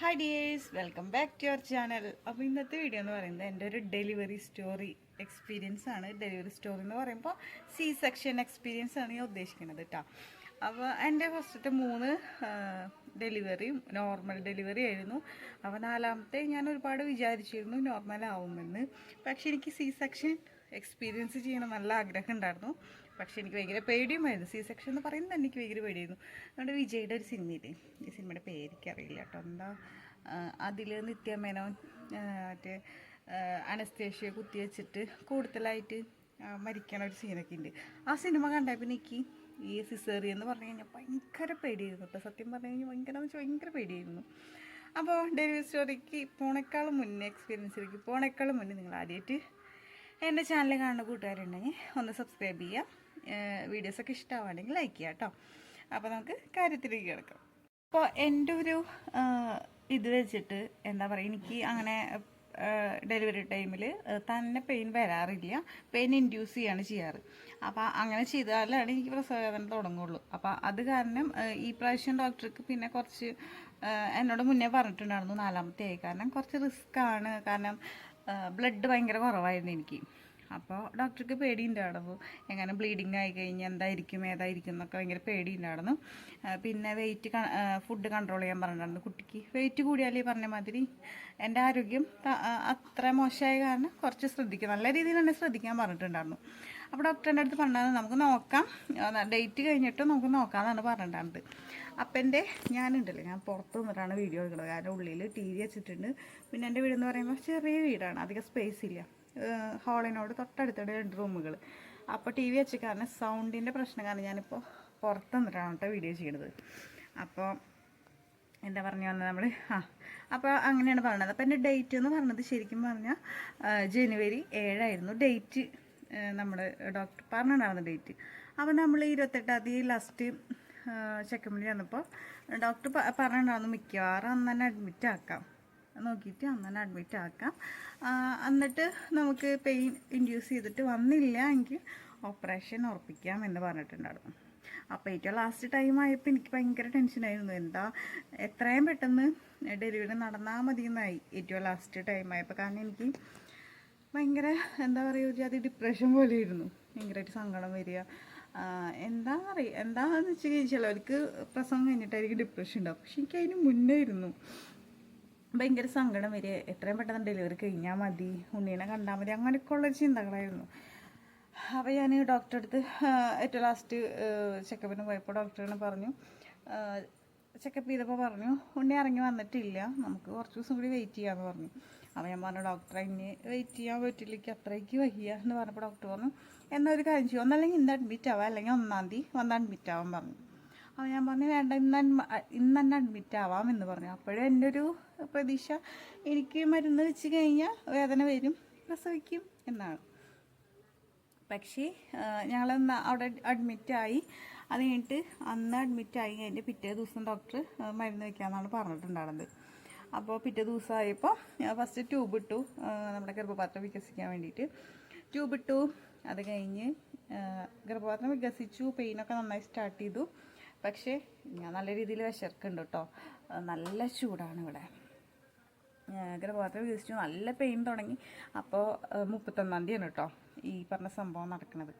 Hi dears, welcome back to your channel. അപ്പോൾ ഇന്നത്തെ video എന്ന് പറയുന്നത് എൻ്റെ ഒരു ഡെലിവറി സ്റ്റോറി എക്സ്പീരിയൻസ് ആണ്. ഡെലിവറി സ്റ്റോറി എന്ന് പറയുമ്പോൾ സി സെക്ഷൻ എക്സ്പീരിയൻസ് ആണ് ഞാൻ ഉദ്ദേശിക്കുന്നത് കേട്ടോ. അപ്പോൾ എൻ്റെ ഫസ്റ്റത്തെ 3 ഡെലിവറിയും നോർമൽ ഡെലിവറി ആയിരുന്നു. അപ്പോൾ 4ാമത്തെ ഞാൻ ഒരുപാട് വിചാരിച്ചിരുന്നു നോർമൽ ആവുമെന്ന്. പക്ഷെ എനിക്ക് സി സെക്ഷൻ എക്സ്പീരിയൻസ് ചെയ്യണം നല്ല ആഗ്രഹം ഉണ്ടായിരുന്നു. പക്ഷെ എനിക്ക് ഭയങ്കര പേടിയുമായിരുന്നു. സി സെക്ഷൻ എന്ന് പറയുന്നത് എനിക്ക് ഭയങ്കര പേടിയായിരുന്നു. നമ്മുടെ വിജയുടെ ഒരു സിനിമയില്ലേ, ഈ സിനിമയുടെ പേര് എനിക്കറിയില്ല കേട്ടോ, എന്താ അതിൽ നിത്യ മേനോൻ മറ്റേ അനസ്തേഷ്യ കുത്തിവെച്ചിട്ട് കൂടുതലായിട്ട് മരിക്കണ ഒരു സീനൊക്കെ ഉണ്ട്. ആ സിനിമ കണ്ടപ്പോൾ എനിക്ക് ഈ സിസേറിയൻ എന്ന് പറഞ്ഞു കഴിഞ്ഞാൽ ഭയങ്കര പേടിയായിരുന്നു കേട്ടോ. സത്യം പറഞ്ഞു കഴിഞ്ഞാൽ ഭയങ്കര പേടിയായിരുന്നു. അപ്പോൾ ഡെലിവറി സ്റ്റോറിക്ക് പോണേക്കാളും മുന്നേ എക്സ്പീരിയൻസിലേക്ക് പോണേക്കാളും മുന്നേ നിങ്ങൾ ആദ്യമായിട്ട് എൻ്റെ ചാനൽ കാണുന്ന കൂട്ടുകാരുണ്ടെങ്കിൽ ഒന്ന് സബ്സ്ക്രൈബ് ചെയ്യാം. വീഡിയോസൊക്കെ ഇഷ്ടമാണെങ്കിൽ ലൈക്ക് ചെയ്യാം കേട്ടോ. അപ്പോൾ നമുക്ക് കാര്യത്തിലേക്ക് കിടക്കാം. അപ്പോൾ എൻ്റെ ഒരു ഇത് വെച്ചിട്ട് എന്താ പറയുക, എനിക്ക് അങ്ങനെ ഡെലിവറി ടൈമിൽ തന്നെ പെയിൻ വരാറില്ല. പെയിൻ ഇൻഡ്യൂസ് ചെയ്യാണ് ചെയ്യാറ്. അപ്പോൾ അങ്ങനെ ചെയ്താലാണ് എനിക്ക് പ്രസവവേദന തുടങ്ങുള്ളൂ. അപ്പോൾ അത് കാരണം ഈ പ്രാവശ്യം ഡോക്ടർക്ക് പിന്നെ കുറച്ച് എന്നോട് മുന്നേ പറഞ്ഞിട്ടുണ്ടായിരുന്നു 4ാമത്തെ ആയി. കാരണം കുറച്ച് റിസ്ക്കാണ്. കാരണം ബ്ലഡ് ഭയങ്കര കുറവായിരുന്നു എനിക്ക്. അപ്പോൾ ഡോക്ടർക്ക് പേടിയുണ്ടായിരുന്നു, എങ്ങനെ ബ്ലീഡിങ് ആയി കഴിഞ്ഞാൽ എന്തായിരിക്കും ഏതായിരിക്കും എന്നൊക്കെ ഭയങ്കര പേടിയുണ്ടായിരുന്നു. പിന്നെ ഫുഡ് കൺട്രോൾ ചെയ്യാൻ പറഞ്ഞിട്ടുണ്ടായിരുന്നു. കുട്ടിക്ക് വെയിറ്റ് കൂടിയാലേ പറഞ്ഞ മാതിരി എൻ്റെ ആരോഗ്യം അത്ര മോശമായ കാരണം കുറച്ച് ശ്രദ്ധിക്കുക, നല്ല രീതിയിൽ തന്നെ ശ്രദ്ധിക്കാൻ പറഞ്ഞിട്ടുണ്ടായിരുന്നു. അപ്പോൾ ഡോക്ടറിൻ്റെ അടുത്ത് പറഞ്ഞത് നമുക്ക് നോക്കാം, ഡേറ്റ് കഴിഞ്ഞിട്ട് നമുക്ക് നോക്കാമെന്നാണ് പറഞ്ഞിട്ടുണ്ടായിരുന്നത്. അപ്പം ഞാനുണ്ടല്ലോ, ഞാൻ പുറത്ത് നിന്നിട്ടാണ് വീഡിയോ എടുക്കുന്നത്. കാരണം ഉള്ളിൽ TV വെച്ചിട്ടുണ്ട്. പിന്നെ എൻ്റെ വീടെന്ന് പറയുമ്പോൾ ചെറിയ വീടാണ്, അധികം സ്പേസ് ഇല്ല. ഹാളിനോട് തൊട്ടടുത്തുണ്ട് 2 റൂമുകൾ. അപ്പോൾ TV വെച്ച കാരണം സൗണ്ടിൻ്റെ പ്രശ്നം കാരണം ഞാനിപ്പോൾ പുറത്ത് നിന്നിട്ടാണ് കേട്ടോ വീഡിയോ ചെയ്യുന്നത്. അപ്പോൾ എന്താ പറഞ്ഞു വന്നത് നമ്മൾ അപ്പോൾ അങ്ങനെയാണ് പറഞ്ഞത്. അപ്പോൾ എൻ്റെ ഡേറ്റ് എന്ന് പറഞ്ഞത് ശരിക്കും പറഞ്ഞാൽ ജനുവരി 7 ആയിരുന്നു ഡേറ്റ്. നമ്മൾ ഡോക്ടർ പറഞ്ഞിട്ടുണ്ടായിരുന്ന ഡേറ്റ്. അപ്പോൾ നമ്മൾ 28ാം തീയതി ലാസ്റ്റ് ചെക്കപ്പിന് ചെന്നപ്പോൾ ഡോക്ടർ പറഞ്ഞിട്ടുണ്ടായിരുന്നു മിക്കവാറും അന്ന് തന്നെ അഡ്മിറ്റ് ആക്കാം, നോക്കിയിട്ട് അന്ന് തന്നെ അഡ്മിറ്റ് ആക്കാം, എന്നിട്ട് നമുക്ക് പെയിൻ ഇൻഡ്യൂസ് ചെയ്തിട്ട് വന്നില്ല എങ്കിൽ ഓപ്പറേഷൻ ഉറപ്പിക്കാം എന്ന് പറഞ്ഞിട്ടുണ്ടായിരുന്നു. അപ്പോൾ ഏറ്റവും ലാസ്റ്റ് ടൈം ആയപ്പോൾ എനിക്ക് ഭയങ്കര ടെൻഷനായിരുന്നു. എത്രയും പെട്ടെന്ന് ഡെലിവറി നടന്നാൽ മതി എന്നായി ഏറ്റവും ലാസ്റ്റ് ടൈം ആയപ്പോൾ. കാരണം എനിക്ക് ഭയങ്കര എന്താ പറയുക, അത് ഡിപ്രഷൻ പോലെയായിരുന്നു. ഭയങ്കരമായിട്ട് സങ്കടം വരിക, എന്താണെന്ന് വെച്ച് കഴിഞ്ഞാൽ ചിലവർക്ക് പ്രസവം കഴിഞ്ഞിട്ടായിരിക്കും ഡിപ്രഷൻ ഉണ്ടാവും. പക്ഷെ എനിക്ക് അതിന് മുന്നേ ആയിരുന്നു ഭയങ്കര സങ്കടം വരിക. എത്രയും പെട്ടെന്ന് ഡെലിവറി കഴിഞ്ഞാൽ മതി, ഉണ്ണീനെ കണ്ടാൽ മതി, അങ്ങനെയൊക്കെ ഉള്ളൊരു ചിന്തകളായിരുന്നു. അപ്പോൾ ഞാൻ ഡോക്ടറെ അടുത്ത് ഏറ്റവും ലാസ്റ്റ് ചെക്കപ്പിന് പോയപ്പോൾ ഡോക്ടറിനെ പറഞ്ഞു, ചെക്കപ്പ് ചെയ്തപ്പോൾ പറഞ്ഞു ഉണ്ണി ഇറങ്ങി വന്നിട്ടില്ല, നമുക്ക് കുറച്ച് ദിവസം കൂടി വെയിറ്റ് ചെയ്യാമെന്ന് പറഞ്ഞു. അപ്പോൾ ഞാൻ പറഞ്ഞു ഡോക്ടറെ ഇനി വെയിറ്റ് ചെയ്യാൻ പറ്റില്ല, അത്രയ്ക്ക് വയ്യ എന്ന് പറഞ്ഞപ്പോൾ ഡോക്ടർ പറഞ്ഞു എന്നൊരു കാര്യം ചെയ്യും, ഒന്നല്ലെങ്കിൽ ഇന്ന് അഡ്മിറ്റ് ആവാം, അല്ലെങ്കിൽ 1-ാം തീയതി വന്ന് അഡ്മിറ്റ് ആവാൻ പറഞ്ഞു. അപ്പോൾ ഞാൻ പറഞ്ഞു വേണ്ട, ഇന്ന് തന്നെ അഡ്മിറ്റ് ആവാം എന്ന് പറഞ്ഞു. അപ്പോഴും എൻ്റെ ഒരു പ്രതീക്ഷ എനിക്ക് മരുന്ന് വെച്ച് കഴിഞ്ഞാൽ വേദന വരും, പ്രസവിക്കും എന്നാണ്. പക്ഷേ ഞങ്ങളന്ന് അവിടെ അഡ്മിറ്റായി. അത് കഴിഞ്ഞിട്ട് അന്ന് അഡ്മിറ്റായി കഴിഞ്ഞിട്ട് പിറ്റേ ദിവസം ഡോക്ടർ മരുന്ന് വയ്ക്കാമെന്നാണ് പറഞ്ഞിട്ടുണ്ടായിരുന്നത്. അപ്പോൾ പിറ്റേ ദിവസമായപ്പോൾ ഫസ്റ്റ് ട്യൂബ് ഇട്ടു, നമ്മുടെ ഗർഭപാത്രം വികസിക്കാൻ വേണ്ടിയിട്ട് ട്യൂബ് ഇട്ടു. അത് കഴിഞ്ഞ് ഗർഭപാത്രം വികസിച്ചു, പെയിനൊക്കെ നന്നായി സ്റ്റാർട്ട് ചെയ്തു. പക്ഷേ ഞാൻ നല്ല രീതിയിൽ വിശർക്കുന്നുണ്ട് കേട്ടോ, നല്ല ചൂടാണ് ഇവിടെ. ഗർഭപാത്രം വികസിച്ചു, നല്ല പെയിൻ തുടങ്ങി. അപ്പോൾ 31-ാം തീയതിയാണ് കേട്ടോ ഈ പറഞ്ഞ സംഭവം നടക്കുന്നത്.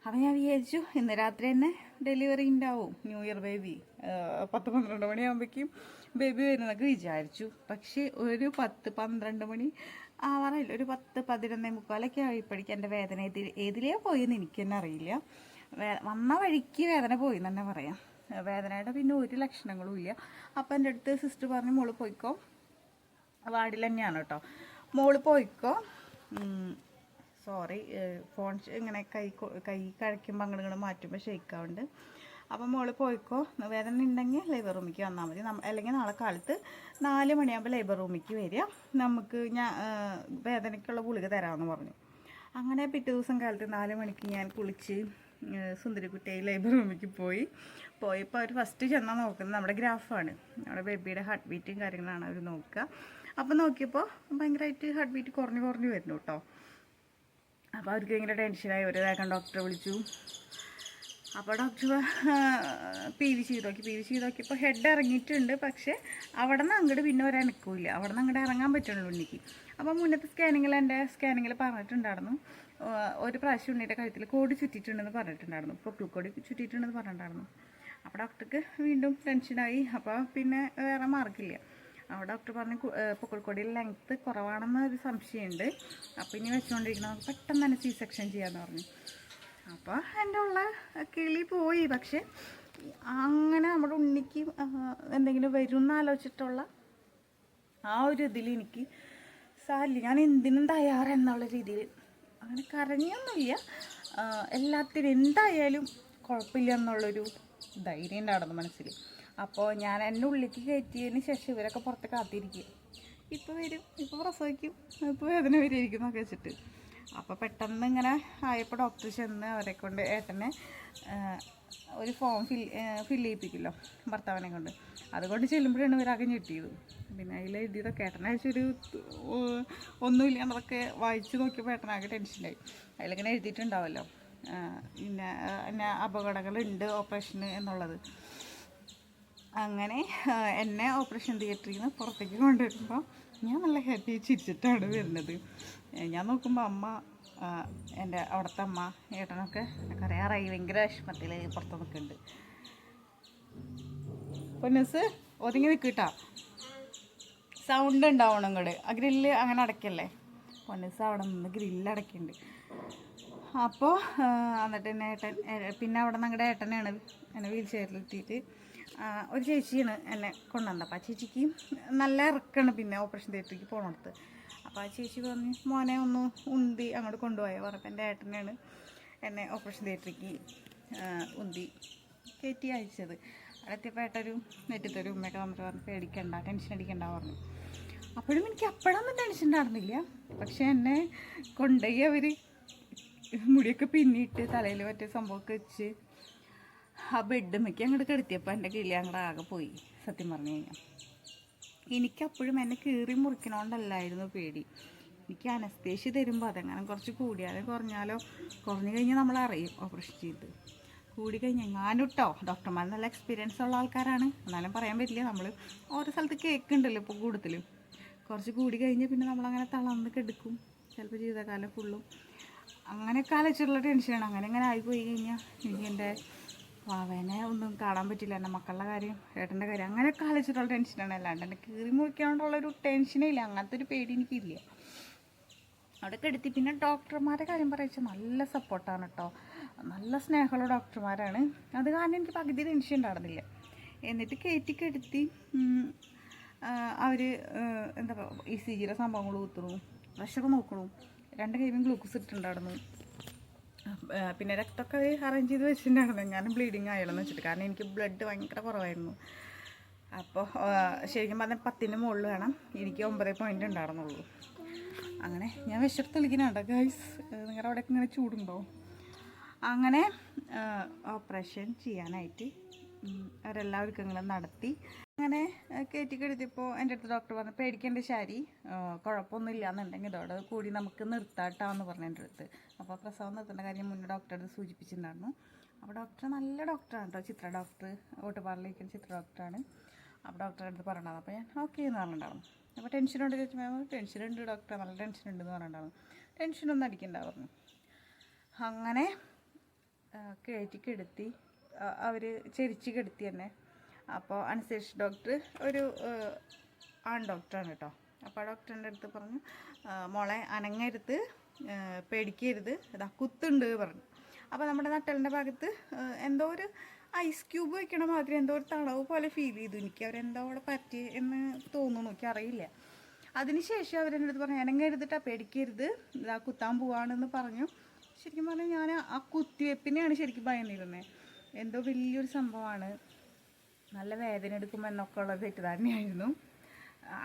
അപ്പോൾ ഞാൻ വിചാരിച്ചു ഇന്ന് രാത്രി തന്നെ ഡെലിവറി ഉണ്ടാവും, ന്യൂ ഇയർ ബേബി 10-12 മണിയാകുമ്പോഴേക്കും ബേബി വരുന്നതൊക്കെ വിചാരിച്ചു. പക്ഷേ ഒരു 10-12 മണി ആവാറില്ല, ഒരു 10-11:45 ആയപ്പോഴേക്കും എൻ്റെ വേദന ഏതിലേ പോയെന്ന് എനിക്ക് തന്നെ അറിയില്ല. വന്ന വഴിക്ക് വേദന പോയി എന്ന് തന്നെ പറയാം. വേദനയുടെ പിന്നെ ഒരു ലക്ഷണങ്ങളും ഇല്ല. അപ്പം എൻ്റെ അടുത്ത് സിസ്റ്റർ പറഞ്ഞു മോള് പോയിക്കോ, വാർഡിൽ തന്നെയാണ് കേട്ടോ, മോള് പോയിക്കോ, സോറി ഫോൺ ഇങ്ങനെ കൈ കഴിക്കുമ്പോൾ അങ്ങോട്ട് മാറ്റുമ്പോൾ ഷെയ്ക്കാവുണ്ട്. അപ്പം മോള് പോയിക്കോ, വേദന ഉണ്ടെങ്കിൽ ലേബർ റൂമിലേക്ക് വന്നാൽ മതി, അല്ലെങ്കിൽ നാളെ കാലത്ത് 4 മണിയാകുമ്പോൾ ലേബർ റൂമിലേക്ക് വരിക, നമുക്ക് വേദനയ്ക്കുള്ള ഗുളിക തരാമെന്ന് പറഞ്ഞു. അങ്ങനെ പിറ്റേ ദിവസം കാലത്ത് 4 മണിക്ക് ഞാൻ കുളിച്ച് സുന്ദരിക്കുട്ടിയായി ലേബർ റൂമിലേക്ക് പോയപ്പോൾ അവർ ഫസ്റ്റ് ചെന്നാൽ നോക്കുന്നത് നമ്മുടെ ഗ്രാഫാണ്, നമ്മുടെ ബേബിയുടെ ഹാർട്ട് ബീറ്റും കാര്യങ്ങളാണ് അവർ നോക്കുക. അപ്പോൾ നോക്കിയപ്പോൾ ഭയങ്കരമായിട്ട് ഹാർട്ട് ബീറ്റ് കുറഞ്ഞു വരുന്നു കേട്ടോ. അപ്പോൾ അവർക്ക് ഭയങ്കര ടെൻഷനായി. ഒരു വേഗം ഡോക്ടറെ വിളിച്ചു. അപ്പോൾ ഡോക്ടർ പി വി ചെയ്ത് നോക്കിയപ്പോൾ ഹെഡ് ഇറങ്ങിയിട്ടുണ്ട്. പക്ഷേ അവിടെ നിന്ന് അങ്ങോട്ട് പിന്നെ ഒരു അനക്കില്ല, അവിടെ നിന്ന് അങ്ങോട്ട് ഇറങ്ങാൻ പറ്റുള്ളൂ ഉണ്ണിക്ക്. അപ്പോൾ മുന്നത്തെ എൻ്റെ സ്കാനിങ്ങിൽ പറഞ്ഞിട്ടുണ്ടായിരുന്നു, ഒരു പ്രാവശ്യം ഉണ്ണിയുടെ കഴുത്തിൽ കോടി ചുറ്റിയിട്ടുണ്ടെന്ന് പറഞ്ഞിട്ടുണ്ടായിരുന്നു, പൊക്കിൾക്കോടി ചുറ്റിയിട്ടുണ്ടെന്ന് പറഞ്ഞിട്ടുണ്ടായിരുന്നു. അപ്പോൾ ഡോക്ടർക്ക് വീണ്ടും ടെൻഷനായി. അപ്പോൾ പിന്നെ വേറെ മാർക്കില്ല. അപ്പോൾ ഡോക്ടർ പറഞ്ഞു പൊക്കിൾക്കൊടിയിൽ ലെങ്ത്ത് കുറവാണെന്ന് ഒരു സംശയമുണ്ട്, അപ്പോൾ ഇനി വെച്ചുകൊണ്ടിരിക്കണം, നമുക്ക് പെട്ടെന്ന് തന്നെ C-സെക്ഷൻ ചെയ്യാമെന്ന് പറഞ്ഞു. അപ്പോൾ എൻ്റെ ഉള്ള കിളി പോയി. പക്ഷെ അങ്ങനെ നമ്മുടെ ഉണ്ണിക്ക് എന്തെങ്കിലും വരുമെന്ന് ആലോചിച്ചിട്ടുള്ള ആ ഒരു ഇതിൽ എനിക്ക് സാരില്ല, ഞാൻ എന്തിനും തയ്യാറെന്നുള്ള രീതിയിൽ അങ്ങനെ കരഞ്ഞൊന്നുമില്ല, എല്ലാത്തിനും എന്തായാലും കുഴപ്പമില്ല എന്നുള്ളൊരു ധൈര്യം ഉണ്ടായിരുന്നു മനസ്സിൽ. അപ്പോൾ ഞാൻ എൻ്റെ ഉള്ളിലേക്ക് കയറ്റിയതിന് ശേഷം ഇവരൊക്കെ പുറത്ത് കാത്തിരിക്കുക, ഇപ്പോൾ വരും, ഇപ്പോൾ പ്രസവിക്കും, ഇപ്പോൾ വേദന വരുമായിരിക്കും എന്നൊക്കെ വെച്ചിട്ട്. അപ്പോൾ പെട്ടെന്ന് ഇങ്ങനെ ആയപ്പോൾ ഡോക്ടർ ചെന്ന് അവരെ കൊണ്ട് ഏട്ടനെ ഒരു ഫോം ഫില്ല് ചെയ്യിപ്പിക്കുമല്ലോ ഭർത്താവിനെ കൊണ്ട്, അതുകൊണ്ട് ചെല്ലുമ്പോഴാണ് ഇവരാകെ ഞെട്ടിയത്. പിന്നെ അതിൽ എഴുതിയതൊക്കെ ഏട്ടനയച്ചൊരു ഒന്നുമില്ല എന്നതൊക്കെ വായിച്ച് നോക്കിയപ്പോൾ ഏട്ടനാകെ ടെൻഷനായി. അതിലിങ്ങനെ എഴുതിയിട്ടുണ്ടാവുമല്ലോ പിന്നെ അപകടങ്ങളുണ്ട് ഓപ്പറേഷന് എന്നുള്ളത്. അങ്ങനെ എന്നെ ഓപ്പറേഷൻ തിയേറ്ററിൽ നിന്ന് പുറത്തേക്ക് കൊണ്ടുവരുമ്പോൾ ഞാൻ നല്ല ഹാപ്പി ചിരിച്ചിട്ടാണ് വരുന്നത്. ഞാൻ നോക്കുമ്പോൾ അമ്മ, എൻ്റെ അവിടുത്തെ അമ്മ, ഏട്ടനൊക്കെ കരയാറായി, ഭയങ്കര വിഷമത്തിൽ പുറത്ത് നിൽക്കുന്നുണ്ട്. പൊന്നൂസ് ഒതുങ്ങി നിൽക്കിട്ടാ, സൗണ്ട് ഉണ്ടാവണം ഇങ്ങോട്ട്, ആ ഗ്രില്ല് അങ്ങനെ അടയ്ക്കല്ലേ. പൊന്നൂസ് അവിടെ നിന്ന് ഗ്രില്ല് അടയ്ക്കുന്നുണ്ട്. അപ്പോൾ എന്നിട്ട് എന്നെ ഏട്ടൻ, പിന്നെ അവിടെ നിന്ന് ഞങ്ങളുടെ ഏട്ടനാണ് എന്നെ വീൽ ചെയറിലെത്തിയിട്ട് ഒരു ചേച്ചിയാണ് എന്നെ കൊണ്ടുവന്നത്. അപ്പോൾ ആ ചേച്ചിക്ക് നല്ല ഇറക്കാണ് പിന്നെ ഓപ്പറേഷൻ തിയേറ്ററിലേക്ക് പോകണത്. അപ്പോൾ ആ ചേച്ചി പറഞ്ഞു മോനെ ഒന്ന് ഉന്തി അങ്ങോട്ട് കൊണ്ടുപോയോ പറഞ്ഞപ്പോൾ എൻ്റെ ഏട്ടനാണ് എന്നെ ഓപ്പറേഷൻ തിയേറ്ററിലേക്ക് ഉന്തി കയറ്റി അയച്ചത്. അവിടെ എത്തിയപ്പോൾ ഏട്ടൊരു നെറ്റത്തൊരു ഉമ്മയൊക്കെ വന്നിട്ട് പറഞ്ഞു പേടിക്കണ്ട, ടെൻഷൻ അടിക്കണ്ട പറഞ്ഞു. അപ്പോഴും എനിക്ക് അപ്പോഴൊന്നും ടെൻഷൻ ഉണ്ടായിരുന്നില്ല. പക്ഷെ എന്നെ കൊണ്ടുപോയി അവർ മുടിയൊക്കെ പിന്നിട്ട് തലയിൽ മറ്റേ സംഭവമൊക്കെ വെച്ച് ആ ബെഡുമ്മയ്ക്ക് അങ്ങോട്ട് കിടത്തിയപ്പോൾ എൻ്റെ കിളി അങ്ങോട്ട് ആകെ പോയി. സത്യം പറഞ്ഞു കഴിഞ്ഞാൽ എനിക്കപ്പോഴും എന്നെ കീറി മുറിക്കണോണ്ടല്ലായിരുന്നു പേടി. എനിക്ക് അനസ്തേഷ്യ തരുമ്പോൾ അതെങ്ങനെ കുറച്ച് കൂടിയാലോ കുറഞ്ഞാലോ, കുറഞ്ഞു കഴിഞ്ഞാൽ നമ്മളറിയും ഓപ്പറേഷൻ ചെയ്ത്. കൂടി കഴിഞ്ഞ് എങ്ങാനും കേട്ടോ, ഡോക്ടർമാർ നല്ല എക്സ്പീരിയൻസ് ഉള്ള ആൾക്കാരാണ്, എന്നാലും പറയാൻ പറ്റില്ല. നമ്മൾ ഓരോ സ്ഥലത്ത് കേൾക്കുന്നുണ്ടല്ലോ ഇപ്പോൾ കൂടുതലും. കുറച്ച് കൂടി കഴിഞ്ഞാൽ പിന്നെ നമ്മളങ്ങനെ തളർന്ന് കെടുക്കും, ചിലപ്പോൾ ജീവിതകാലം ഫുള്ളും അങ്ങനെയൊക്കെ ആലോചിച്ചുള്ള ടെൻഷനാണ്. അങ്ങനെ ആയിപ്പോയി കഴിഞ്ഞാൽ എനിക്ക് എൻ്റെ വാവേനെ ഒന്നും കാണാൻ പറ്റില്ല, എൻ്റെ മക്കളുടെ കാര്യം, ഏട്ടൻ്റെ കാര്യം, അങ്ങനെയൊക്കെ ആലോചിച്ചിട്ടുള്ള ടെൻഷനാണ്. അല്ലാണ്ട് എൻ്റെ കീറി മുറിക്കാണ്ടുള്ളൊരു ടെൻഷനേ ഇല്ല, അങ്ങനത്തെ ഒരു പേടി എനിക്കില്ല. അവിടെ കെടുത്തി. പിന്നെ ഡോക്ടർമാരുടെ കാര്യം പറയുക നല്ല സപ്പോർട്ടാണ് കേട്ടോ, നല്ല സ്നേഹമുള്ള ഡോക്ടർമാരാണ്. അത് കാരണം എനിക്ക് പകുതി ടെൻഷൻ ഉണ്ടായിരുന്നില്ല. എന്നിട്ട് കയറ്റിക്കെടുത്തി അവർ എന്താ പറയുക ECGയുടെ സംഭവങ്ങൾ കുത്തണു, പ്രഷർ നോക്കണു, 2 കൈയും ഗ്ലൂക്കോസ് ഇട്ടിട്ടുണ്ടായിരുന്നു. പിന്നെ രക്തമൊക്കെ അറേഞ്ച് ചെയ്ത് വെച്ചിട്ടുണ്ടായിരുന്നു, ഞാൻ ബ്ലീഡിങ് ആയാലെന്ന് വെച്ചിട്ട്, കാരണം എനിക്ക് ബ്ലഡ് ഭയങ്കര കുറവായിരുന്നു. അപ്പോൾ ശരിക്കും പറഞ്ഞാൽ 10ന് മുകളിൽ വേണം, എനിക്ക് 9 പോയിൻ്റ് ഉണ്ടായിരുന്നുള്ളൂ. അങ്ങനെ ഞാൻ വിശപ്പ് തെളിക്കുന്നുണ്ടോ ഗൈസ്, നിങ്ങളുടെ അവിടെയൊക്കെ ഇങ്ങനെ ചൂടുണ്ടോ? അങ്ങനെ ഓപ്പറേഷൻ ചെയ്യാനായിട്ട് അവരെല്ലാ ഒരുക്കങ്ങളും നടത്തി. അങ്ങനെ കയറ്റിക്കെടുത്തിയപ്പോൾ എൻ്റെ അടുത്ത് ഡോക്ടർ പറഞ്ഞു പേടിക്കേണ്ട ശാരി, കുഴപ്പമൊന്നുമില്ല എന്നുണ്ടെങ്കിൽ ഇതോടെ കൂടി നമുക്ക് നിർത്താട്ടാന്ന് പറഞ്ഞു എൻ്റെ അടുത്ത്. അപ്പോൾ പ്രസവം നിർത്തേണ്ട കാര്യം മുന്നേ ഡോക്ടറെ അടുത്ത് സൂചിപ്പിച്ചിട്ടുണ്ടായിരുന്നു. അപ്പോൾ ഡോക്ടർ നല്ല ഡോക്ടറാണ് കേട്ടോ, ചിത്ര ഡോക്ടർ, ഓട്ടുപാറയിലിരിക്കുന്ന ചിത്ര ഡോക്ടറാണ്. അപ്പോൾ ഡോക്ടറെ അടുത്ത് പറഞ്ഞിട്ടുണ്ടായിരുന്നു. അപ്പോൾ ഞാൻ ഓക്കെ എന്ന് പറഞ്ഞിട്ടുണ്ടായിരുന്നു. അപ്പോൾ ടെൻഷനുണ്ട് ചോദിച്ചാൽ ടെൻഷനുണ്ട് ഡോക്ടറെ, നല്ല ടെൻഷനുണ്ടെന്ന് പറഞ്ഞിട്ടുണ്ടായിരുന്നു. ടെൻഷനൊന്നും അടിക്കണ്ട പറഞ്ഞു. അങ്ങനെ കയറ്റിക്കെടുത്തി, അവർ ചെരിച്ച് കെടുത്തി തന്നെ. അപ്പോൾ അനസ്തേഷ്യ ഡോക്ടർ ഒരു ആൺ ഡോക്ടറാണ് കേട്ടോ. അപ്പോൾ ഡോക്ടറിൻ്റെ അടുത്ത് പറഞ്ഞു മോളെ അനങ്ങരുത്, പേടിക്കരുത്, ഇതാ കുത്തുണ്ട് പറഞ്ഞു. അപ്പോൾ നമ്മുടെ നട്ടലിൻ്റെ ഭാഗത്ത് എന്തോ ഒരു ഐസ് ക്യൂബ് വയ്ക്കണ മാതിരി എന്തോ ഒരു തളവ് പോലെ ഫീൽ ചെയ്തു എനിക്ക്. അവരെന്തോ അവിടെ പറ്റി എന്ന് തോന്നുന്നു, എനിക്കറിയില്ല. അതിനുശേഷം അവരെൻ്റെ അടുത്ത് പറഞ്ഞു അനങ്ങരുതിട്ടാ, പേടിക്കരുത്, ഇതാ കുത്താൻ പോവാണെന്ന് പറഞ്ഞു. ശരിക്കും പറഞ്ഞാൽ ഞാൻ ആ കുത്തിവെപ്പിനെയാണ് ശരിക്കും ഭയന്നിരുന്നത്. എന്തോ വലിയൊരു സംഭവമാണ്, നല്ല വേദന എടുക്കുമ്പോൾ എന്നൊക്കെ ഉള്ള തെറ്റിദ്ധാരണയായിരുന്നു.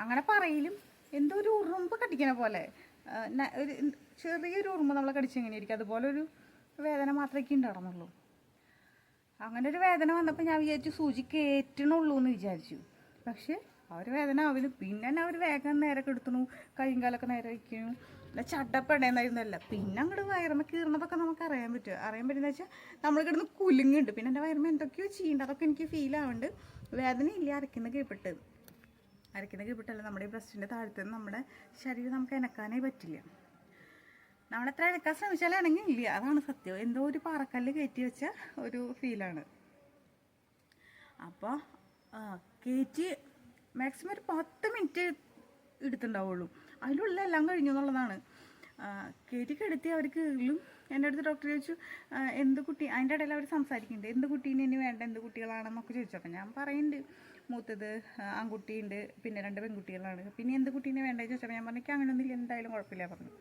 അങ്ങനെ പറയിലും എന്തോ ഒരു ഉറുമ്പ് കടിക്കണ പോലെ, ഒരു ചെറിയൊരു ഉറുമ്പ് നമ്മളെ കടിച്ചെങ്ങനെയായിരിക്കും അതുപോലെ ഒരു വേദന മാത്രമേ ഉണ്ടായിരുന്നുള്ളൂ. അങ്ങനെ ഒരു വേദന വന്നപ്പോൾ ഞാൻ വിചാരിച്ചു സൂചി കയറ്റണുള്ളൂ എന്ന് വിചാരിച്ചു. പക്ഷേ ആ ഒരു വേദന ആവില്ല. പിന്നെ അവർ വേഗം നേരെ കെടുത്തണു, കൈയും കാലൊക്കെ നേരെ വയ്ക്കുന്നു. ചട്ടപ്പടയെന്നായിരുന്നല്ല. പിന്നെ അങ്ങോട്ട് വയറുമ്മ കീറണതൊക്കെ നമുക്ക് അറിയാൻ പറ്റും. അറിയാൻ പറ്റുന്ന വെച്ചാൽ നമ്മൾ കിടന്ന് കുലുങ്ങുണ്ട്. പിന്നെ എൻ്റെ വയറുമ്മ എന്തൊക്കെയോ ചെയ്യുന്നുണ്ട്. അതൊക്കെ എനിക്ക് ഫീൽ ആവുന്നുണ്ട്. വേദന ഇല്ല, അരയ്ക്കുന്ന കീഴ്പിട്ടല്ല. നമ്മുടെ ഈ ബ്രസ്റ്റിൻ്റെ താഴത്തുനിന്ന് നമ്മുടെ ശരീരം നമുക്ക് അനക്കാനേ പറ്റില്ല. നമ്മളെത്ര അനക്കാൻ ശ്രമിച്ചാലും ഇണങ്ങില്ല. അതാണ് സത്യം. എന്തോ ഒരു പാറക്കല്ല് കയറ്റി വെച്ച ഒരു ഫീലാണ്. അപ്പോൾ കയറ്റി മാക്സിമം ഒരു 10 മിനിറ്റ് എടുത്തിട്ടുണ്ടാവുള്ളൂ. അതിലുള്ള എല്ലാം കഴിഞ്ഞു എന്നുള്ളതാണ്. കയറ്റി കിടത്തി അവർക്ക് കീഴിലും എൻ്റെ അടുത്ത് ഡോക്ടർ ചോദിച്ചു എന്ത് കുട്ടി, അതിൻ്റെ ഇടയിൽ അവർ സംസാരിക്കുന്നുണ്ട്, എന്ത് കുട്ടീനെ ഇനി വേണ്ട, എന്ത് കുട്ടികളാണെന്നൊക്കെ ചോദിച്ചു. അപ്പം ഞാൻ പറയുന്നുണ്ട് മൂത്തത് ആൺകുട്ടിയുണ്ട്, പിന്നെ 2 പെൺകുട്ടികളാണ്, പിന്നെ എന്ത് കുട്ടീനെ വേണ്ടത് ചോദിച്ചപ്പോൾ ഞാൻ പറഞ്ഞു അങ്ങനെയൊന്നുമില്ല, എന്തായാലും കുഴപ്പമില്ല പറഞ്ഞു.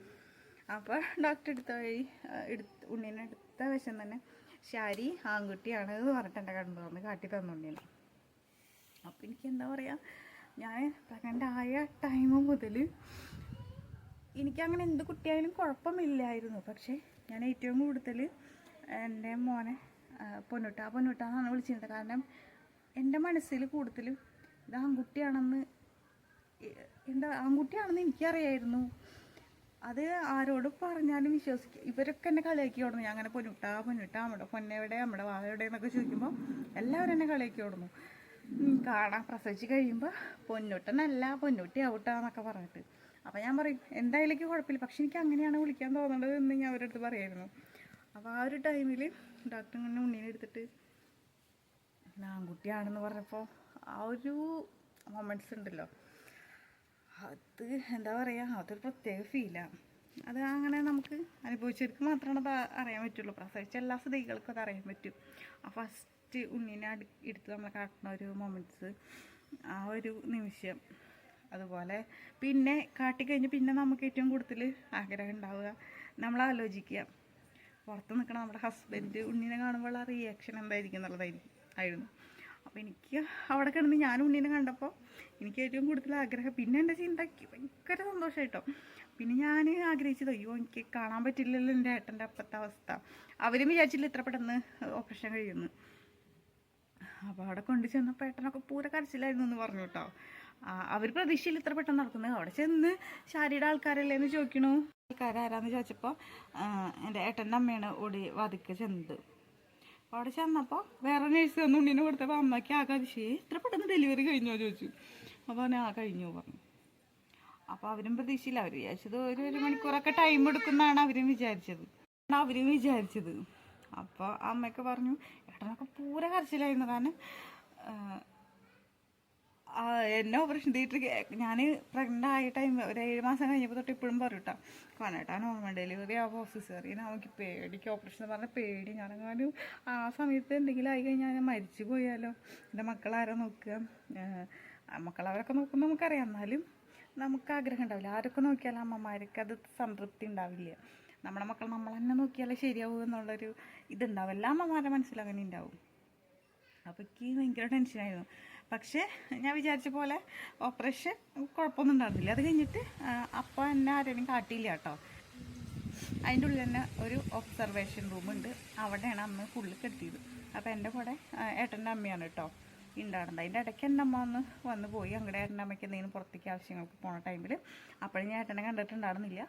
അപ്പോൾ ഡോക്ടർ ഉണ്ണീനെ എടുത്ത വശം തന്നെ ശാരി ആൺകുട്ടിയാണ് എന്ന് പറഞ്ഞിട്ട് എൻ്റെ കണ്ടു തന്ന് കാട്ടി തന്നുണ്ണീനെ. അപ്പോൾ എനിക്ക് എന്താ പറയുക, ഞാൻ പ്രഗ്നൻ്റ് ആയ ടൈം മുതൽ എനിക്കങ്ങനെ എന്ത് കുട്ടിയായാലും കുഴപ്പമില്ലായിരുന്നു. പക്ഷേ ഞാൻ ഏറ്റവും കൂടുതൽ എൻ്റെ മോനെ പൊന്നുട്ടാന്നാണ് വിളിച്ചിരുന്നത്. കാരണം എൻ്റെ മനസ്സിൽ കൂടുതലും ഇത് ആൺകുട്ടിയാണെന്ന് എനിക്കറിയായിരുന്നു. അത് ആരോട് പറഞ്ഞാലും വിശ്വസിക്കും. ഇവരൊക്കെ എന്നെ കളിയാക്കി ഓടുന്നു. ഞാൻ അങ്ങനെ പൊന്നുട്ടാ നമ്മുടെ പൊന്നെവിടെ, നമ്മുടെ വാവയുടെ എന്നൊക്കെ ചോദിക്കുമ്പോൾ എല്ലാവരും എന്നെ കളിയാക്കി ഓടുന്നു. കാണാൻ പ്രസവിച്ച് കഴിയുമ്പോൾ പൊന്നുട്ടനല്ല പൊന്നുട്ടി ഔട്ടാന്നൊക്കെ പറഞ്ഞിട്ട്. അപ്പോൾ ഞാൻ പറയും എന്തായാലും കുഴപ്പമില്ല, പക്ഷെ എനിക്ക് അങ്ങനെയാണ് വിളിക്കാൻ തോന്നുന്നത് എന്ന് ഞാൻ അവരുടെ അടുത്ത് പറയായിരുന്നു. അപ്പോൾ ആ ഒരു ടൈമിൽ ഡോക്ടർ ഇങ്ങനെ ഉണ്ണീനെ എടുത്തിട്ട് ആൺകുട്ടിയാണെന്ന് പറഞ്ഞപ്പോൾ ആ ഒരു മൊമെൻറ്റ്സ് ഉണ്ടല്ലോ, അത് എന്താ പറയുക, അതൊരു പ്രത്യേക ഫീലാണ്. അത് അങ്ങനെ നമുക്ക് അനുഭവിച്ചവർക്ക് മാത്രമാണ് അത് അറിയാൻ പറ്റുള്ളൂ. പ്രസവിച്ച എല്ലാ സ്ത്രീകൾക്കും അത് അറിയാൻ പറ്റും. ആ ഫസ്റ്റ് ഉണ്ണീനെ എടുത്ത് നമ്മൾ കാട്ടുന്ന ഒരു മൊമെൻറ്റ്സ്, ആ ഒരു നിമിഷം. അതുപോലെ പിന്നെ കാട്ടിക്കഴിഞ്ഞ് പിന്നെ നമുക്ക് ഏറ്റവും കൂടുതൽ ആഗ്രഹം ഉണ്ടാവുക, നമ്മൾ ആലോചിക്കുക പുറത്ത് നിൽക്കണം നമ്മുടെ ഹസ്ബൻഡ് ഉണ്ണീനെ കാണുമ്പോൾ ആ റിയാക്ഷൻ എന്തായിരിക്കും ആയിരുന്നു. അപ്പോൾ എനിക്ക് അവിടെ കിടന്ന് ഞാൻ ഉണ്ണീനെ കണ്ടപ്പോൾ എനിക്ക് ഏറ്റവും കൂടുതൽ ആഗ്രഹം, പിന്നെ എൻ്റെ ചിന്തയ്ക്ക് ഭയങ്കര സന്തോഷമായിട്ടോ. പിന്നെ ഞാൻ ആഗ്രഹിച്ചത് അയ്യോ എനിക്ക് കാണാൻ പറ്റില്ലല്ലോ എൻ്റെ ഏട്ടൻ്റെ അപ്പത്തെ അവസ്ഥ. അവരും വിചാരിച്ചില്ല ഇത്ര പെട്ടെന്ന് ഓപ്പറേഷൻ കഴിയുമെന്ന്. അപ്പോൾ അവിടെ കൊണ്ടു ചെന്നപ്പോൾ ഏട്ടനൊക്കെ പൂര കരച്ചിലായിരുന്നു എന്ന് പറഞ്ഞു കേട്ടോ. അവർ പ്രതീക്ഷയിൽ ഇത്ര പെട്ടെന്ന് നടക്കുന്നത്. അവിടെ ചെന്ന് ശാരിയുടെ ആൾക്കാരല്ലേ എന്ന് ചോദിക്കണു. ആൾക്കാരാരാന്ന് ചോദിച്ചപ്പോൾ എൻ്റെ ഏട്ടൻ്റെ അമ്മയാണ് ഓടി വാതിക്ക് ചെന്നത്. അപ്പോൾ അവിടെ ചെന്നപ്പോൾ വേറെ നേഴ്സ് വന്ന് ഉണ്ണീനെ കൊടുത്തപ്പോൾ അമ്മയ്ക്ക് ആകാതിശേ ഇത്ര പെട്ടെന്ന് ഡെലിവറി കഴിഞ്ഞോ ചോദിച്ചു. അപ്പോൾ കഴിഞ്ഞു പറഞ്ഞു. അപ്പോൾ അവരും പ്രതീക്ഷയില്ല. അവർ വിചാരിച്ചത് ഒരു മണിക്കൂറൊക്കെ ടൈം എടുക്കുന്നതാണ് അവരും വിചാരിച്ചത്. അപ്പോൾ അമ്മയൊക്കെ പറഞ്ഞു ഏട്ടനൊക്കെ പൂര കരച്ചിലായിരുന്നു. കാരണം എന്നെ ഓപ്പറേഷൻ തിയേറ്ററിൽ ഞാൻ പ്രഗ്നൻ്റ് ആയ ടൈം ഒരു 7 മാസം കഴിഞ്ഞപ്പോൾ തൊട്ട് ഇപ്പോഴും പറയൂട്ടോ കാണേട്ടാ നോർമൽ ഡെലിവറി ആവുമ്പോൾ സിസേറിയൻ നമുക്ക് പേടിക്ക് ഓപ്പറേഷൻ എന്ന് പറഞ്ഞാൽ പേടി. ഞാനെങ്ങാനും ആ സമയത്ത് എന്തെങ്കിലും ആയി കഴിഞ്ഞാൽ ഞാൻ മരിച്ചു പോയാലോ, എൻ്റെ മക്കളാരാ നോക്കുക, മക്കളവരൊക്കെ നോക്കുമ്പോൾ നമുക്കറിയാം. എന്നാലും നമുക്ക് ആഗ്രഹം ഉണ്ടാവില്ല. ആരൊക്കെ നോക്കിയാലും അമ്മമാർക്ക് അത് സംതൃപ്തി ഉണ്ടാവില്ല. നമ്മുടെ മക്കൾ നമ്മൾ തന്നെ നോക്കിയാലേ ശരിയാവും എന്നുള്ളൊരു ഇതുണ്ടാവും. എല്ലാ അമ്മമാരുടെ മനസ്സിൽ അങ്ങനെ ഉണ്ടാവും. അപ്പോൾ എനിക്ക് ഭയങ്കര ടെൻഷനായിരുന്നു. പക്ഷേ ഞാൻ വിചാരിച്ച പോലെ ഓപ്പറേഷൻ കുഴപ്പമൊന്നും ഉണ്ടായിരുന്നില്ല. അത് കഴിഞ്ഞിട്ട് അപ്പോൾ എന്നെ ആരെയും കാട്ടിയില്ല കേട്ടോ. അതിൻ്റെ ഉള്ളിൽ തന്നെ ഒരു ഒബ്സർവേഷൻ റൂമുണ്ട്. അവിടെയാണ് അമ്മ ഫുള്ള് കെട്ടിയത്. അപ്പോൾ എൻ്റെ കൂടെ ഏട്ടൻ്റെ അമ്മയാണ് കേട്ടോ ഉണ്ടാകുന്നത്. അതിൻ്റെ ഇടയ്ക്ക് എൻ്റെ അമ്മ വന്ന് പോയി. അങ്ങടെ ഏട്ടൻ്റെ അമ്മയ്ക്ക് എന്തെങ്കിലും പുറത്തേക്ക് ആവശ്യങ്ങൾക്ക് പോണ ടൈമിൽ അപ്പോഴും ഞാൻ ഏട്ടനെ കണ്ടിട്ടുണ്ടായിരുന്നില്ല.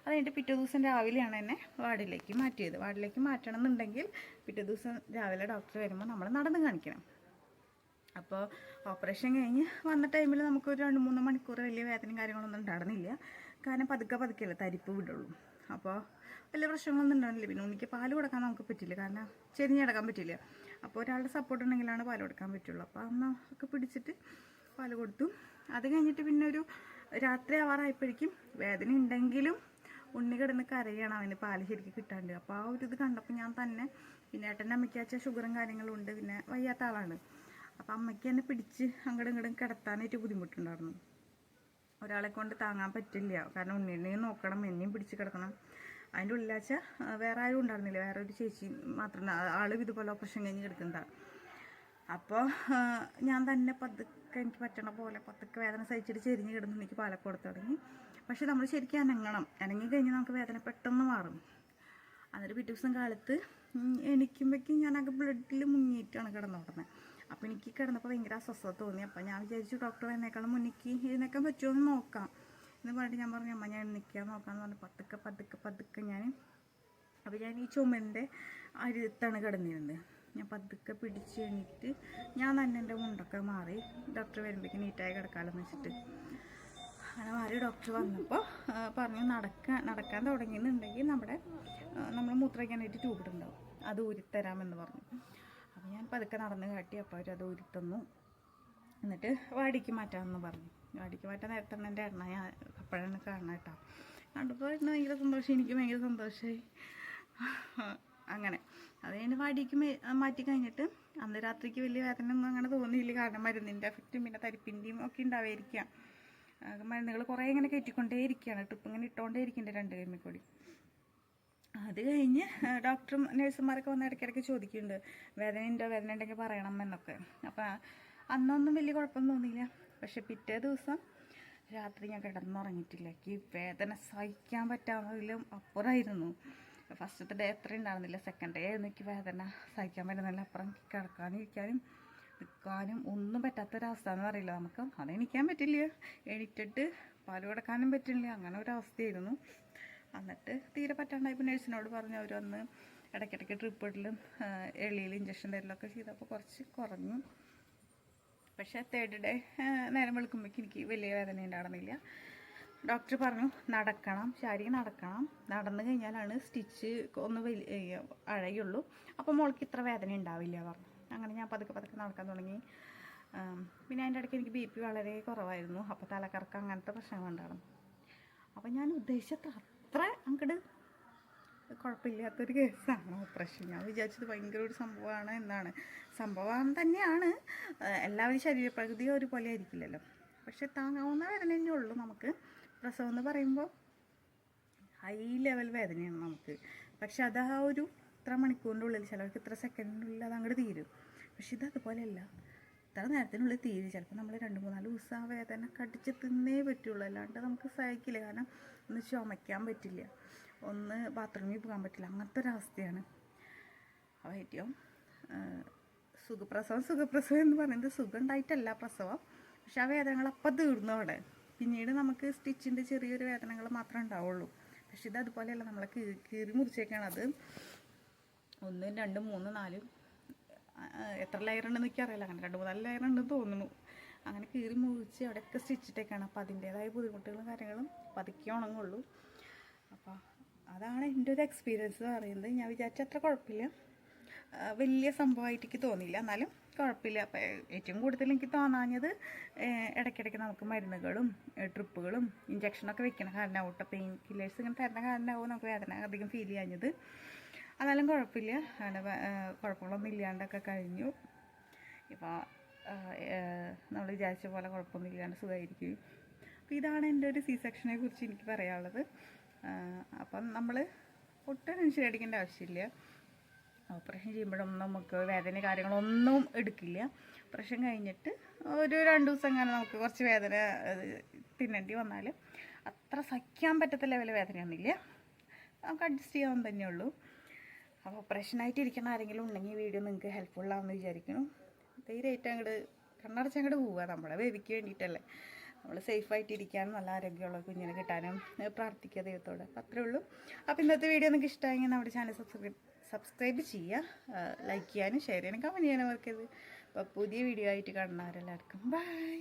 അത് കഴിഞ്ഞിട്ട് പിറ്റേ ദിവസം രാവിലെയാണ് എന്നെ വാർഡിലേക്ക് മാറ്റിയത്. വാർഡിലേക്ക് മാറ്റണം എന്നുണ്ടെങ്കിൽ പിറ്റേ ദിവസം രാവിലെ ഡോക്ടർ വരുമ്പോൾ നമ്മൾ നടന്ന് കാണിക്കണം. അപ്പോൾ ഓപ്പറേഷൻ കഴിഞ്ഞ് വന്ന ടൈമിൽ നമുക്കൊരു 2-3 മണിക്കൂർ വലിയ വേദനയും കാര്യങ്ങളൊന്നും ഉണ്ടായിരുന്നില്ല. കാരണം പതുക്കെയല്ലേ തരിപ്പ് വിടുള്ളൂ. അപ്പോൾ വലിയ പ്രശ്നങ്ങളൊന്നും ഉണ്ടായിരുന്നില്ല. പിന്നെ ഉണ്ണിക്ക് പാല് കൊടുക്കാൻ നമുക്ക് പറ്റില്ല, കാരണം ചെരിഞ്ഞെടുക്കാൻ പറ്റില്ല. അപ്പോൾ ഒരാളുടെ സപ്പോർട്ട് ഉണ്ടെങ്കിലാണ് പാല് കൊടുക്കാൻ പറ്റുള്ളൂ. അപ്പോൾ അമ്മ ഒക്കെ പിടിച്ചിട്ട് പാല് കൊടുത്തു. അത് കഴിഞ്ഞിട്ട് പിന്നെ ഒരു രാത്രി ആവാറായപ്പോഴേക്കും വേദന ഉണ്ടെങ്കിലും ഉണ്ണി കിടന്ന് കരയണം, അവന് പാല് ശരിക്കും കിട്ടാണ്ട്. അപ്പോൾ ആ ഒരു ഇത് കണ്ടപ്പോൾ ഞാൻ തന്നെ, പിന്നെ ഏട്ടൻ്റെ അമ്മയ്ക്ക് വെച്ചാൽ ഷുഗറും കാര്യങ്ങളും ഉണ്ട്, പിന്നെ വയ്യാത്ത ആളാണ്. അപ്പം അമ്മയ്ക്ക് എന്നെ പിടിച്ച് അങ്ങോട്ടും ഇങ്ങോട്ടും കിടത്താനായിട്ട് ബുദ്ധിമുട്ടുണ്ടായിരുന്നു. ഒരാളെ കൊണ്ട് താങ്ങാൻ പറ്റില്ല, കാരണം ഉണ്ണിനെയും നോക്കണം, എന്നെയും പിടിച്ച് കിടക്കണം. അതിൻ്റെ ഉള്ളിലാച്ച വേറെ ആരും ഉണ്ടായിരുന്നില്ല, വേറെ ഒരു ചേച്ചി മാത്രം. ആളും ഇതുപോലെ ഓപ്പറേഷൻ കഴിഞ്ഞ് കിടക്കുന്നതാണ്. അപ്പോൾ ഞാൻ തന്നെ പതുക്കെ എനിക്ക് പറ്റണ പോലെ പതുക്കെ വേദന സഹിച്ചിട്ട് ചെരിഞ്ഞ് കിടന്ന് എനിക്ക് പാലൊക്കെ കൊടുത്തു തുടങ്ങി. പക്ഷെ നമ്മൾ ശരിക്കും അനങ്ങി കഴിഞ്ഞാൽ നമുക്ക് വേദന പെട്ടെന്ന് മാറും. എന്നിട്ട് പിറ്റേ ദിവസം കാലത്ത് എണീക്കുമ്പോഴേക്കും ഞാനൊക്കെ ബ്ലഡിൽ മുങ്ങിയിട്ടാണ് കിടന്നുകൊടുന്നത്. അപ്പോൾ എനിക്ക് കിടന്നപ്പോൾ ഭയങ്കര അസ്വസ്ഥത തോന്നി. അപ്പോൾ ഞാൻ വിചാരിച്ചു ഡോക്ടർ എന്നേക്കാളും മുന്നിക്ക് എഴുന്നേക്കാൻ പറ്റുമോ എന്ന് നോക്കാം എന്ന് പറഞ്ഞിട്ട് ഞാൻ പറഞ്ഞു അമ്മ ഞാൻ നിൽക്കാൻ നോക്കാമെന്ന് പറഞ്ഞ് പതുക്കെ അപ്പോൾ ഞാൻ ഈ ചുമലിൻ്റെ അരുത്താണ് കിടന്നിരുന്നത്. ഞാൻ പതുക്കെ പിടിച്ച് കഴിഞ്ഞിട്ട് ഞാൻ തന്നെ എൻ്റെ മുണ്ടൊക്കെ മാറി ഡോക്ടർ വരുമ്പോഴേക്കും നീറ്റായി കിടക്കാമെന്ന് വെച്ചിട്ട് അങ്ങനെ മാറി. ഡോക്ടർ വന്നപ്പോൾ പറഞ്ഞു നടക്കാൻ തുടങ്ങിയെന്നുണ്ടെങ്കിൽ നമ്മൾ മൂത്രയ്ക്കാനായിട്ട് ട്യൂബിടുണ്ടാവും, അത് ഊരിത്തരാമെന്ന് പറഞ്ഞു. അപ്പോൾ ഞാൻ പതുക്കെ നടന്ന് കാട്ടി. അപ്പോൾ അവരത് ഊരിത്തന്നു. എന്നിട്ട് വാടിക്ക് മാറ്റാമെന്ന് പറഞ്ഞു. വാടിക്ക് മാറ്റാൻ നേരത്തെ തന്നെ എൻ്റെ എണ്ണ ഞാൻ അപ്പോഴാണ് കാണണം കേട്ടോ. കണ്ടപ്പോൾ എണ്ണ ഭയങ്കര സന്തോഷം, എനിക്ക് ഭയങ്കര സന്തോഷമായി. അങ്ങനെ അത് കഴിഞ്ഞ് വാടിക്ക് മാറ്റി കഴിഞ്ഞിട്ട് അന്ന് രാത്രിക്ക് വലിയ വേദന ഒന്നും അങ്ങനെ തോന്നിയില്ല. കാരണം മരുന്നിൻ്റെ എഫക്റ്റും പിന്നെ തരിപ്പിൻ്റെയും ഒക്കെ ഉണ്ടാവുമായിരിക്കാം. മരുന്നുകൾ കുറേ ഇങ്ങനെ കയറ്റിക്കൊണ്ടേ ഇരിക്കുകയാണ്, ട്രിപ്പ് ഇങ്ങനെ ഇട്ടുകൊണ്ടേ ഇരിക്കുന്നുണ്ട് 2 കൈമേ കൂടി. അത് കഴിഞ്ഞ് ഡോക്ടറും നഴ്സുമാരൊക്കെ വന്ന് ഇടയ്ക്കിടയ്ക്ക് ചോദിക്കുന്നുണ്ട് വേദന ഉണ്ടെങ്കിൽ പറയണം എന്നൊക്കെ. അപ്പോൾ അന്നൊന്നും വലിയ കുഴപ്പമൊന്നും തോന്നിയില്ല. പക്ഷെ പിറ്റേ ദിവസം രാത്രി ഞാൻ കിടന്നുറങ്ങിയിട്ടില്ല. എനിക്ക് വേദന സഹിക്കാൻ പറ്റാവുന്നതിലും അപ്പുറമായിരുന്നു. ഫസ്റ്റത്തെ ഡേ അത്ര ഉണ്ടായിരുന്നില്ല, സെക്കൻഡ് ഡേ ആയിരുന്നു എനിക്ക് വേദന സഹിക്കാൻ പറ്റുന്നില്ല. അപ്പുറം കിടക്കാനും ഇരിക്കാനും നിൽക്കാനും ഒന്നും പറ്റാത്തൊരവസ്ഥ എന്ന് പറയില്ല നമുക്ക്. അതെണിക്കാൻ പറ്റില്ല, എണീറ്റിട്ട് പാല് കൊടുക്കാനും പറ്റില്ല, അങ്ങനെ ഒരവസ്ഥയായിരുന്നു. എന്നിട്ട് തീരെ പറ്റാണ്ടായപ്പോൾ നഴ്സിനോട് പറഞ്ഞു. അവർ വന്ന് ഇടയ്ക്കിടയ്ക്ക് ട്രിപ്പ് ഇടലും എളിയിൽ ഇഞ്ചക്ഷൻ തരലൊക്കെ ചെയ്തപ്പോൾ കുറച്ച് കുറഞ്ഞു. പക്ഷേ 3rd ഡേ നേരം വെളുക്കുമ്പോഴേക്കും എനിക്ക് വലിയ വേദന ഉണ്ടായിരുന്നില്ല. ഡോക്ടർ പറഞ്ഞു നടക്കണം, ശാരീരികം നടക്കണം, നടന്നു കഴിഞ്ഞാലാണ് സ്റ്റിച്ച് ഒന്ന് വലിയ അഴയുള്ളൂ, അപ്പോൾ മോൾക്ക് ഇത്ര വേദന ഉണ്ടാവില്ല പറഞ്ഞു. അങ്ങനെ ഞാൻ പതുക്കെ നടക്കാൻ തുടങ്ങി. പിന്നെ അതിൻ്റെ ഇടയ്ക്ക് എനിക്ക് BP വളരെ കുറവായിരുന്നു. അപ്പോൾ തലക്കറക്കം അങ്ങനത്തെ പ്രശ്നങ്ങളുണ്ടായിരുന്നു. അപ്പോൾ ഞാൻ ഉദ്ദേശിച്ചത്ര അത്ര അങ്ങോട്ട് കുഴപ്പമില്ലാത്തൊരു കേസാണ് ഓപ്പറേഷൻ. ഞാൻ വിചാരിച്ചത് ഭയങ്കര ഒരു സംഭവമാണ് എന്നാണ്. സംഭവം തന്നെയാണ്, എല്ലാവരും ശരീരപ്രകൃതി ഒരുപോലെ ആയിരിക്കില്ലല്ലോ. പക്ഷെ താങ്ങാവുന്ന വേദന തന്നെ ഉള്ളൂ നമുക്ക്. പ്രസവം എന്ന് പറയുമ്പോൾ ഹൈ ലെവൽ വേദനയാണ് നമുക്ക്. പക്ഷെ അത് ആ ഒരു ഇത്ര മണിക്കൂറിൻ്റെ ഉള്ളിൽ, ചിലർക്ക് ഇത്ര സെക്കൻഡിനുള്ളിൽ അത് അങ്ങോട്ട് തീരും. പക്ഷെ ഇത് അതുപോലെയല്ല, ഇത്ര നേരത്തിനുള്ളിൽ തീരും. ചിലപ്പോൾ നമ്മൾ 2-3-4 ദിവസം ആ വേദന കടിച്ച് തിന്നേ പറ്റുള്ളൂ, അല്ലാണ്ട് നമുക്ക് സഹിക്കില്ല. കാരണം ഒന്ന് ചുമയ്ക്കാൻ പറ്റില്ല, ഒന്ന് ബാത്റൂമിൽ പോകാൻ പറ്റില്ല, അങ്ങനത്തെ ഒരവസ്ഥയാണ്. അപ്പോൾ ഏറ്റവും സുഖപ്രസവം എന്ന് പറയുന്നത് സുഖം ഉണ്ടായിട്ടല്ല പ്രസവം, പക്ഷെ ആ വേദനകൾ അപ്പം തീർന്നു അവിടെ. പിന്നീട് നമുക്ക് സ്റ്റിച്ചിൻ്റെ ചെറിയൊരു വേദനകൾ മാത്രമേ ഉണ്ടാവുള്ളൂ. പക്ഷെ ഇത് അതുപോലെയല്ല, നമ്മളെ കീറി മുറിച്ചേക്കാണ്. അത് 1, 2, 3, 4 എത്ര ലെയർ ഉണ്ടെന്ന് എനിക്കറിയില്ല, അങ്ങനെ 2-3-4 ലെയർ ഉണ്ടെന്ന് തോന്നുന്നു. അങ്ങനെ കീറി മുറിച്ച് അവിടെയൊക്കെ സ്റ്റിച്ചിട്ടേക്കാണ്. അപ്പോൾ അതിൻ്റേതായ ബുദ്ധിമുട്ടുകളും കാര്യങ്ങളും പതുക്കെ ഉണങ്ങുള്ളൂ. അപ്പോൾ അതാണ് എൻ്റെ ഒരു എക്സ്പീരിയൻസ് എന്ന് പറയുന്നത്. ഞാൻ വിചാരിച്ച അത്ര കുഴപ്പമില്ല, വലിയ സംഭവമായിട്ട് എനിക്ക് തോന്നിയില്ല, എന്നാലും കുഴപ്പമില്ല. അപ്പോൾ ഏറ്റവും കൂടുതൽ എനിക്ക് തോന്നാഞ്ഞത് ഇടയ്ക്കിടയ്ക്ക് നമുക്ക് മരുന്നുകളും ട്രിപ്പുകളും ഇഞ്ചക്ഷനൊക്കെ വെക്കണം കാരണമാവട്ടെ, പെയിൻ കില്ലേഴ്സ് ഇങ്ങനെ തരുന്ന കാരണമാവും നമുക്ക് വേദന അധികം ഫീൽ ചെയ്യാഞ്ഞത്. എന്നാലും കുഴപ്പമില്ല, അങ്ങനെ കുഴപ്പങ്ങളൊന്നും ഇല്ലാണ്ടൊക്കെ കഴിഞ്ഞു. ഇപ്പോൾ നമ്മൾ വിചാരിച്ച പോലെ കുഴപ്പമൊന്നും ഇല്ലാണ്ട് സുഖമായിരിക്കും. അപ്പോൾ ഇതാണ് എൻ്റെ ഒരു സെക്ഷനെ കുറിച്ച് എനിക്ക് പറയാനുള്ളത്. അപ്പം നമ്മൾ ഒട്ടും ടെൻഷൻ അടിക്കേണ്ട ആവശ്യമില്ല. ഓപ്പറേഷൻ ചെയ്യുമ്പോഴൊന്നും നമുക്ക് വേദന കാര്യങ്ങളൊന്നും എടുക്കില്ല. ഓപ്പറേഷൻ കഴിഞ്ഞിട്ട് ഒരു 2 ദിവസം അങ്ങനെ നമുക്ക് കുറച്ച് വേദന തിന്നേണ്ടി വന്നാൽ അത്ര സഹിക്കാൻ പറ്റത്ത ലെവൽ വേദനയൊന്നുമില്ല, നമുക്ക് അഡ്ജസ്റ്റ് ചെയ്യാൻ തന്നെയുള്ളൂ. അപ്പോൾ ഓപ്പറേഷനായിട്ട് ഇരിക്കുന്ന ആരെങ്കിലും ഉണ്ടെങ്കിൽ വീഡിയോ നിങ്ങൾക്ക് ഹെൽപ്ഫുള്ളാണെന്ന് വിചാരിക്കുന്നു. ധൈര്യമായിട്ട് അങ്ങോട്ട് കണ്ണടച്ച് അങ്ങോട്ട് പോവുക, നമ്മുടെ ബേബിക്ക് വേണ്ടിയിട്ടല്ലേ. നമ്മൾ സേഫായിട്ടിരിക്കാനും നല്ല ആരോഗ്യമുള്ള കുഞ്ഞിനെ കിട്ടാനും പ്രാർത്ഥിക്കുക ദൈവത്തോട്. അപ്പോൾ അത്രേ ഉള്ളൂ. അപ്പോൾ ഇന്നത്തെ വീഡിയോ നിങ്ങൾക്ക് ഇഷ്ടമായെങ്കിൽ നമ്മുടെ ചാനൽ സബ്സ്ക്രൈബ് ചെയ്യുക, ലൈക്ക് ചെയ്യാനും ഷെയർ ചെയ്യാനും കമൻറ്റ് ചെയ്യാനും മറക്കരുത്. അപ്പോൾ പുതിയ വീഡിയോ ആയിട്ട് കാണുന്നവരെല്ലാവർക്കും ബൈ.